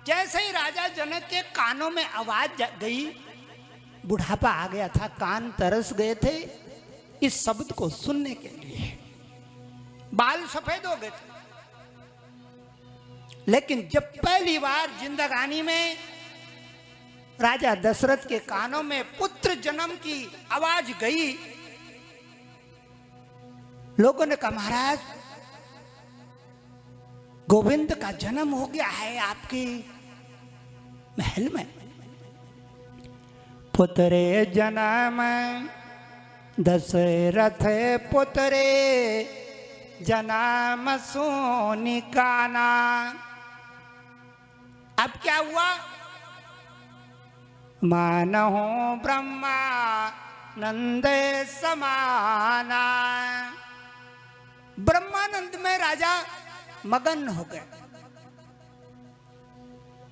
जैसे ही राजा जनक के कानों में आवाज गई, बुढ़ापा आ गया था, कान तरस गए थे इस शब्द को सुनने के लिए, बाल सफेद हो गए थे। लेकिन जब पहली बार जिंदगानी में राजा दशरथ के कानों में पुत्र जन्म की आवाज गई, लोगों ने कहा महाराज गोविंद का जन्म हो गया है आपके महल में। पुत्रे जन्म दशरथ पुत्रे जन्म सोनिकाना। अब क्या हुआ? मानहो ब्रह्मा नंद समाना। ब्रह्मानंद में राजा मगन हो गए।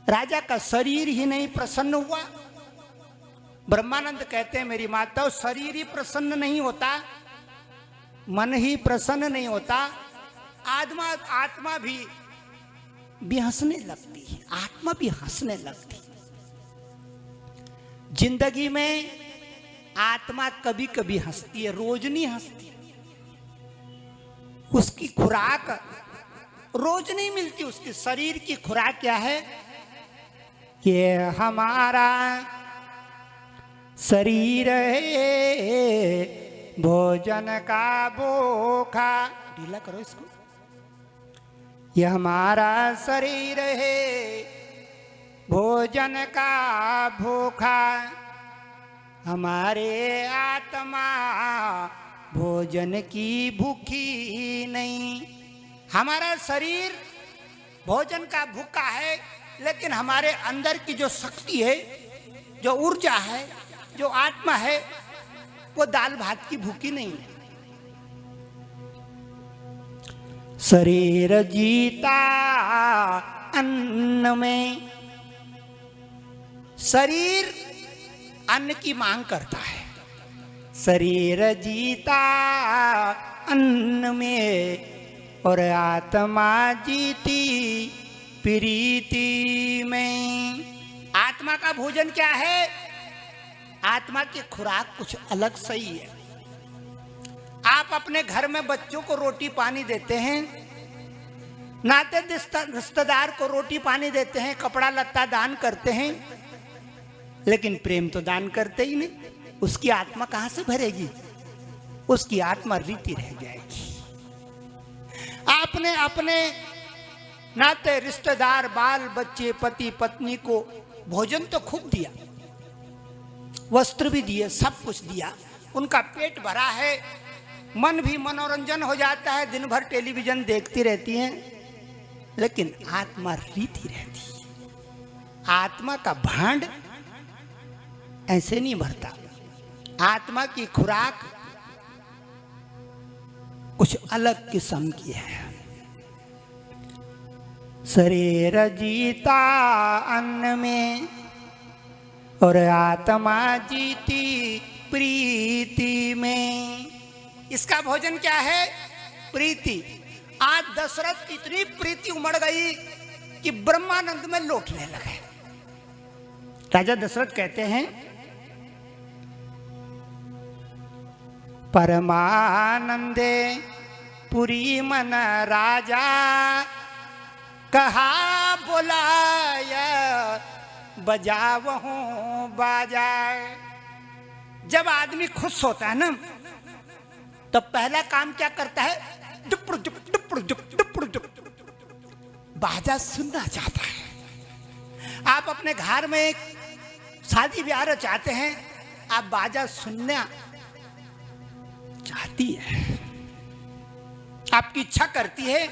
राजा का शरीर ही नहीं प्रसन्न हुआ। ब्रह्मानंद कहते हैं मेरी माता, शरीर ही प्रसन्न नहीं होता, मन ही प्रसन्न नहीं होता, आत्मा भी हंसने लगती है, आत्मा भी हंसने लगती है। जिंदगी में आत्मा कभी कभी हंसती है, रोज नहीं हंसती। उसकी खुराक रोज नहीं मिलती। उसके शरीर की खुराक क्या है? ये हमारा शरीर है भोजन का भूखा। ढीला करो इसको। ये हमारा शरीर है भोजन का भूखा, हमारे आत्मा भोजन की भूखी नहीं। हमारा शरीर भोजन का भूखा है, लेकिन हमारे अंदर की जो शक्ति है, जो ऊर्जा है, जो आत्मा है, वो दाल भात की भूखी नहीं है। शरीर जीता अन्न में। शरीर अन्न की मांग करता है। शरीर जीता अन्न में और आत्मा जीती प्रीति में। आत्मा का भोजन क्या है? आत्मा की खुराक कुछ अलग सही है। आप अपने घर में बच्चों को रोटी पानी देते हैं, नाते रिश्तेदार को रोटी पानी देते हैं, कपड़ा लत्ता दान करते हैं, लेकिन प्रेम तो दान करते ही नहीं। उसकी आत्मा कहां से भरेगी? उसकी आत्मा रीति रह जाएगी। आपने अपने नाते रिश्तेदार, बाल बच्चे, पति पत्नी को भोजन तो खूब दिया, वस्त्र भी दिए, सब कुछ दिया, उनका पेट भरा है, मन भी मनोरंजन हो जाता है, दिन भर टेलीविजन देखती रहती हैं, लेकिन आत्मा रीति रहती है। आत्मा का भांड ऐसे नहीं भरता। आत्मा की खुराक कुछ अलग किस्म की है। शरीर जीता अन्न में और आत्मा जीती प्रीति में। इसका भोजन क्या है? प्रीति। आज दशरथ की इतनी प्रीति उमड़ गई कि ब्रह्मानंद में लौटने लगे। राजा दशरथ कहते हैं परमानंदे पुरी मन राजा कहा बुलाय बजावहु बाजा। जब आदमी खुश होता है ना, तो पहला काम क्या करता है? डुपुड़ डुप डुपुड़ डुप डुपुड़ डुप बाजा सुनना चाहता है। आप अपने घर में एक शादी ब्याह रचाते हैं, आप बाजा सुनना चाहती है, आपकी इच्छा करती है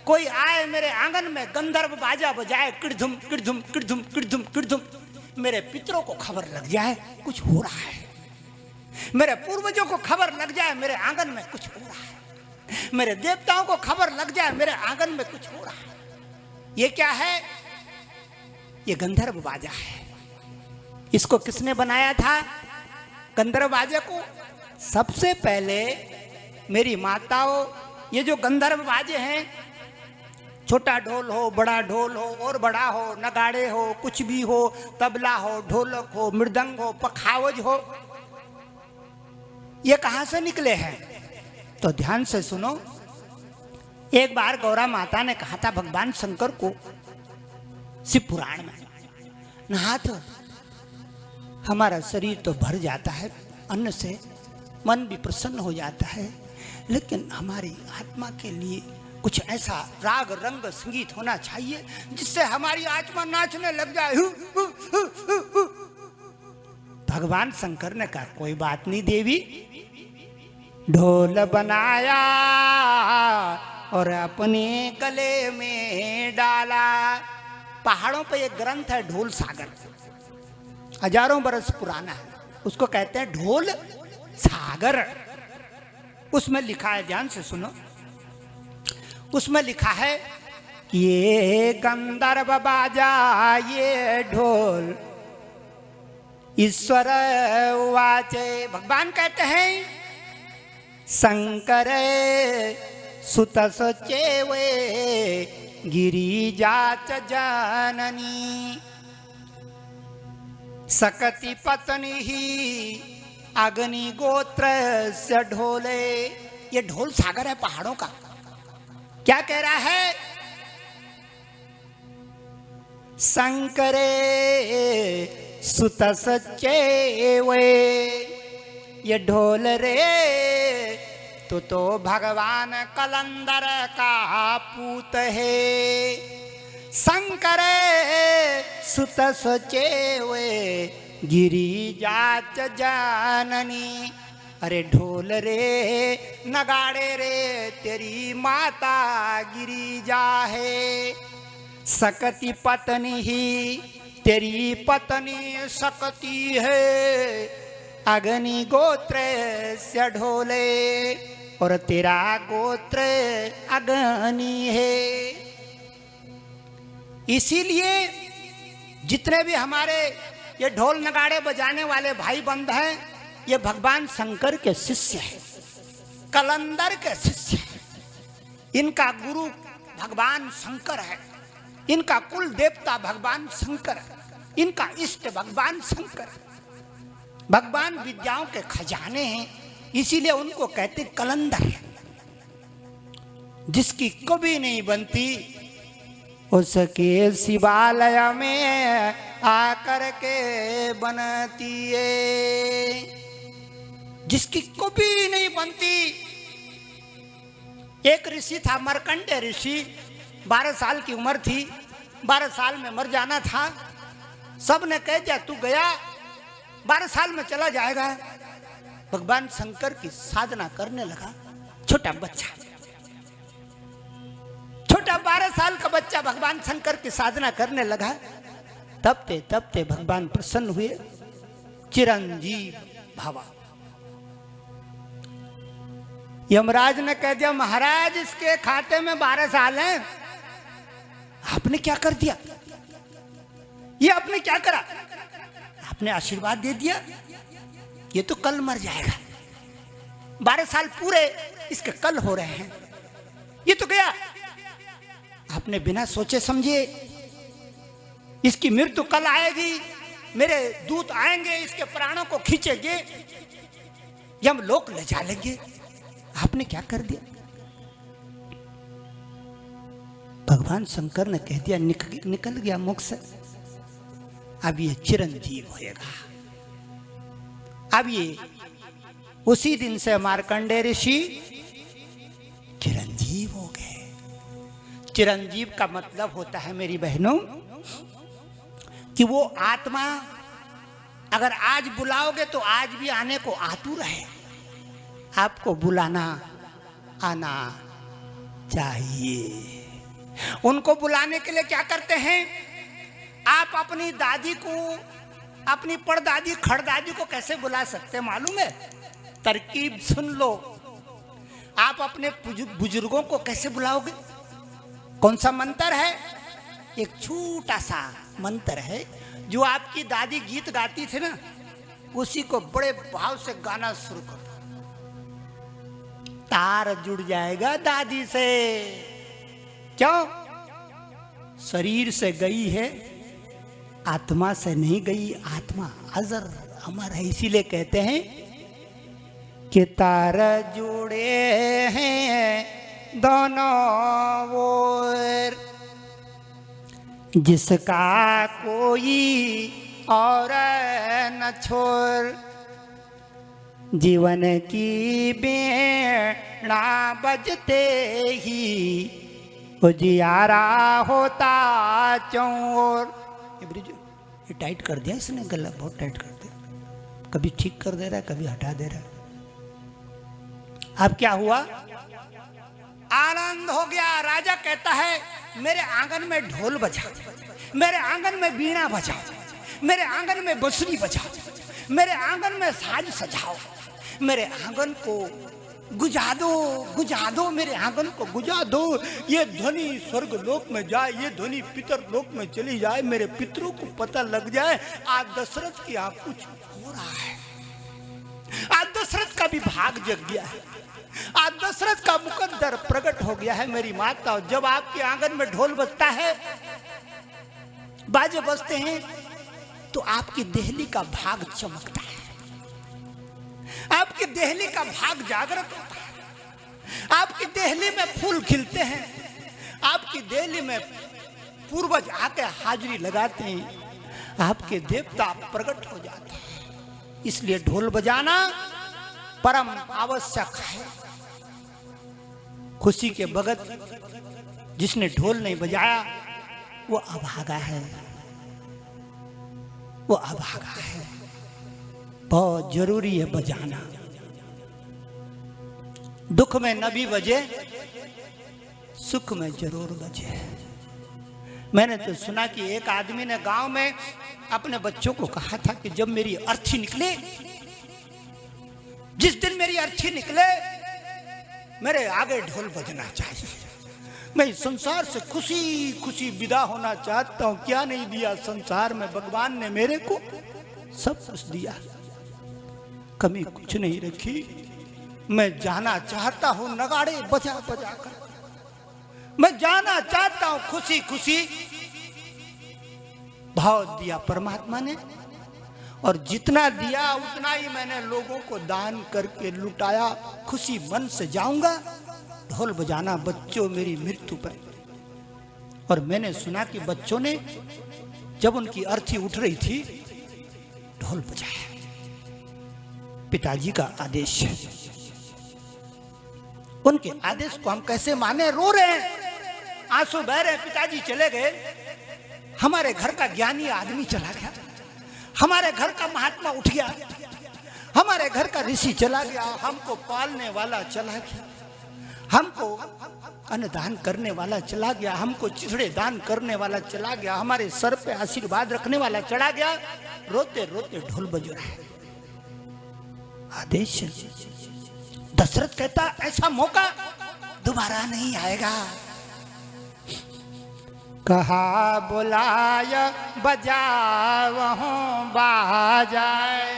कोई आए मेरे आंगन में गंधर्व बाजा बजाए, किड़धुम किड़धुम किड़धुम किड़धुम किड़धुम, मेरे पितरों को खबर लग जाए कुछ हो रहा है, मेरे पूर्वजों को खबर लग जाए मेरे आंगन में कुछ हो रहा है, मेरे देवताओं को खबर लग जाए मेरे आंगन में कुछ हो रहा है। ये क्या है? ये गंधर्व बाजा है। इसको किसने बनाया था? गंधर्व बाजे को सबसे पहले मेरी माताओं, ये जो गंधर्व बाजे हैं छोटा ढोल हो, बड़ा ढोल हो और बड़ा हो, नगाड़े हो, कुछ भी हो, तबला हो, ढोलक हो, मृदंग हो, पखावज हो, ये कहां से निकले हैं? तो ध्यान से सुनो। एक बार गौरा माता ने कहा था भगवान शंकर को शिव पुराण में, नाथ हमारा शरीर तो भर जाता है अन्न से, मन भी प्रसन्न हो जाता है, लेकिन हमारी आत्मा के लिए कुछ ऐसा राग रंग संगीत होना चाहिए जिससे हमारी आत्मा नाचने लग जाए। भगवान शंकर ने कहा कोई बात नहीं देवी, ढोल बनाया और अपने गले में डाला। पहाड़ों पे एक ग्रंथ है ढोल सागर, हजारों बरस पुराना है, उसको कहते हैं ढोल सागर। उसमें लिखा है, ध्यान से सुनो, उसमें लिखा है ये गंधर्व बाजा ये ढोल ईश्वर वाचे। भगवान कहते हैं शंकर सुत सचेवे गिरिजाच जननी सकति पत्नी ही अग्नि गोत्र से ढोले। ये ढोल सागर है पहाड़ों का। क्या कह रहा है? शंकरे सुत सचेवे, ये ढोल रे तो भगवान कलंदर का पूत है। शंकर सुत सचेवे गिरिजाच जननी। अरे ढोल रे नगाड़े रे तेरी माता गिरिजा है। सकती पत्नी ही तेरी पत्नी सकती है। अग्नि गोत्र से ढोले और तेरा गोत्र अग्नि है। इसीलिए जितने भी हमारे ये ढोल नगाड़े बजाने वाले भाई बंद हैं, ये भगवान शंकर के शिष्य हैं, कलंदर के शिष्य हैं। इनका गुरु भगवान शंकर है, इनका कुल देवता भगवान शंकर है, इनका इष्ट भगवान शंकर है। भगवान विद्याओं के खजाने हैं, इसीलिए उनको कहते कलंदर। जिसकी कभी नहीं बनती उसके शिवालय में आकर के बनती है। जिसकी कभी नहीं बनती। एक ऋषि था मार्कंडेय ऋषि, 12 साल की उम्र थी, 12 साल में मर जाना था। सब ने कह दिया तू गया 12 साल में चला जाएगा। भगवान शंकर की साधना करने लगा। छोटा बच्चा, छोटा 12 साल का बच्चा भगवान शंकर की साधना करने लगा। तबते तबते भगवान प्रसन्न हुए, चिरंजीव भवा। यमराज ने कह दिया महाराज इसके खाते में 12 साल हैं। आपने क्या कर दिया? ये आपने क्या करा? आपने आशीर्वाद दे दिया, ये तो कल मर जाएगा। 12 साल पूरे इसके कल हो रहे हैं, ये तो गया। आपने बिना सोचे समझे, इसकी मृत्यु कल आएगी, मेरे दूत आएंगे, इसके प्राणों को खींचेंगे, यम लोक ले जा लेंगे। आपने क्या कर दिया? भगवान शंकर ने कह दिया निकल गया मुख से। अब ये चिरंजीव होएगा। अब ये उसी दिन से मार्कंडेय ऋषि चिरंजीव हो गए। चिरंजीव का मतलब होता है मेरी बहनों कि वो आत्मा अगर आज बुलाओगे तो आज भी आने को आतुर है। आपको बुलाना आना चाहिए। उनको बुलाने के लिए क्या करते हैं? आप अपनी दादी को, अपनी परदादी खड़दादी को कैसे बुला सकते मालूम है? तरकीब सुन लो। आप अपने बुजुर्गों को कैसे बुलाओगे? कौन सा मंत्र है? एक छोटा सा मंत्र है जो आपकी दादी गीत गाती थी ना, उसी को बड़े भाव से गाना शुरू करो। तार जुड़ जाएगा दादी से। क्यों? शरीर से गई है, आत्मा से नहीं गई। आत्मा अजर अमर है, इसीलिए कहते हैं कि तार जुड़े हैं दोनों ओर, जिसका कोई और न छोड़। जीवन की बेड़ा बजते ही उजियारा होता चौर। ये टाइट कर दिया इसने, गला बहुत टाइट कर दिया, कभी ठीक कर दे रहा है, कभी हटा दे रहा है। अब क्या हुआ? आनंद हो गया। राजा कहता है मेरे आंगन में ढोल बजा, मेरे आंगन में बीड़ा बजा, मेरे आंगन में बांसुरी बजा, मेरे आंगन में साज सजाओ, मेरे आंगन को गुजा दो, गुजा दो, मेरे आंगन को गुजा दो। ये ध्वनि स्वर्ग लोक में जाए, ये ध्वनि पितर लोक में चली जाए, मेरे पितरों को पता लग जाए आज दशरथ की यहाँ कुछ हो रहा है। आज दशरथ का भी भाग जग गया है, आज दशरथ का मुकद्दर प्रकट हो गया है। मेरी माता, जब आपके आंगन में ढोल बजता है, बाजे बजते हैं, तो आपकी देहली का भाग चमकता है, आपकी देहली का भाग जागृत होता है, आपकी देहली में फूल खिलते हैं, आपकी देहली में पूर्वज आके हाजिरी लगाते हैं, आपके देवता प्रकट हो जाते हैं। इसलिए ढोल बजाना परम आवश्यक है। खुशी के भगत जिसने ढोल नहीं बजाया वो अभागा है, वो अभागा है। बहुत जरूरी है बजाना। दुख में न भी बजे, सुख में जरूर बजे। मैंने तो सुना कि एक आदमी ने गांव में अपने बच्चों को कहा था कि जब मेरी अर्थी निकले, जिस दिन मेरी अर्थी निकले, मेरे आगे ढोल बजना चाहिए। मैं इस संसार से खुशी खुशी विदा होना चाहता हूं। क्या नहीं दिया संसार में भगवान ने मेरे को? सब कुछ दिया, कमी कुछ नहीं रखी। मैं जाना चाहता हूं नगाड़े बजा बजा कर, मैं जाना चाहता हूं खुशी खुशी। भाव दिया परमात्मा ने, और जितना दिया उतना ही मैंने लोगों को दान करके लुटाया। खुशी मन से जाऊंगा ढोल बजाना बच्चों मेरी मृत्यु पर। और मैंने सुना कि बच्चों ने जब उनकी अर्थी उठ रही थी, ढोल बजाया। पिताजी का आदेश है, उनके आदेश को हम कैसे माने? रो रहे हैं, आंसू बह रहे हैं। पिताजी चले गए, हमारे घर का ज्ञानी आदमी चला गया, हमारे घर का महात्मा उठ गया, हमारे घर का ऋषि चला गया, हमको पालने वाला चला गया, हमको अन्नदान करने वाला चला गया, हमको चिथड़े दान करने वाला चला गया, हमारे सर पे आशीर्वाद रखने वाला चला गया। रोते रोते ढोल बज रहा है। आदेश। दशरथ कहता ऐसा मौका दोबारा नहीं आएगा। कहा बुलाय बजावहु बाजाए।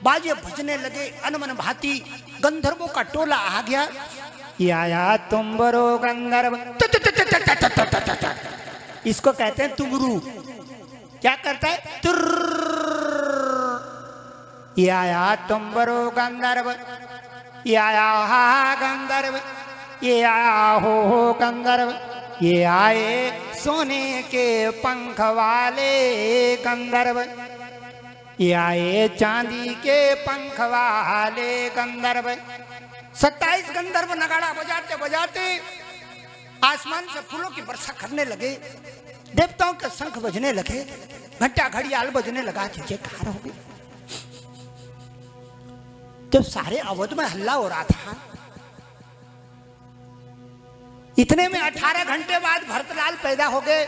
बाजे बजने लगे, अनमन भांति गंधर्वों का टोला आ गया। आया तुम्बरो गंधर्व, इसको कहते हैं तुम्बरू। क्या करता है? तुर्र। आया तुम्बरो गंधर्व, आया हा गंधर्व, ये आया हो गंधर्व, ये आए सोने के पंख वाले गंधर्व, ये आए चांदी के पंख वाले गंधर्व। 27 गंधर्व नगाड़ा बजाते बजाते आसमान से फूलों की वर्षा करने लगे, देवताओं के शंख बजने लगे, घंटा घड़ियाल बजने लगा। जयकार हो गई। जब सारे अवध में हल्ला हो रहा था, इतने में 18 घंटे बाद भरतलाल पैदा हो गए।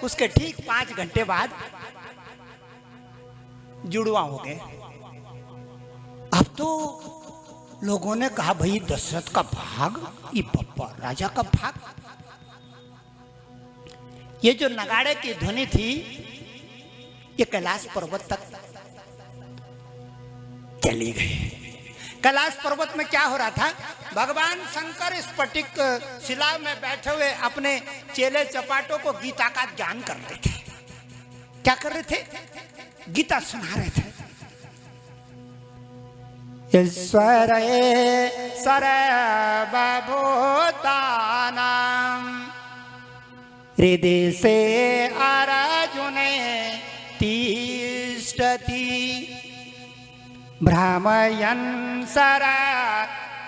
उसके ठीक 5 घंटे बाद जुड़वा हो गए। अब तो लोगों ने कहा भाई दशरथ का भाग, ये पप्पा राजा का भाग। ये जो नगाड़े की ध्वनि थी ये कैलाश पर्वत तक चली गई। कैलाश पर्वत में क्या हो रहा था? भगवान शंकर स्फटिक शिला में बैठे हुए अपने चेले चपाटों को गीता का ज्ञान कर रहे थे। क्या कर रहे थे? गीता सुना रहे थे। ईश्वर सर्वभूतानां हृदय से अर्जुने तिष्ठति भ्रामयन् सर्वभूतानि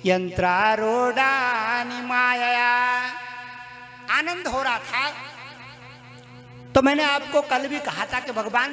यंत्रारूढ़ानि मायया। आनंद हो रहा था। तो मैंने आपको कल भी कहा था कि भगवान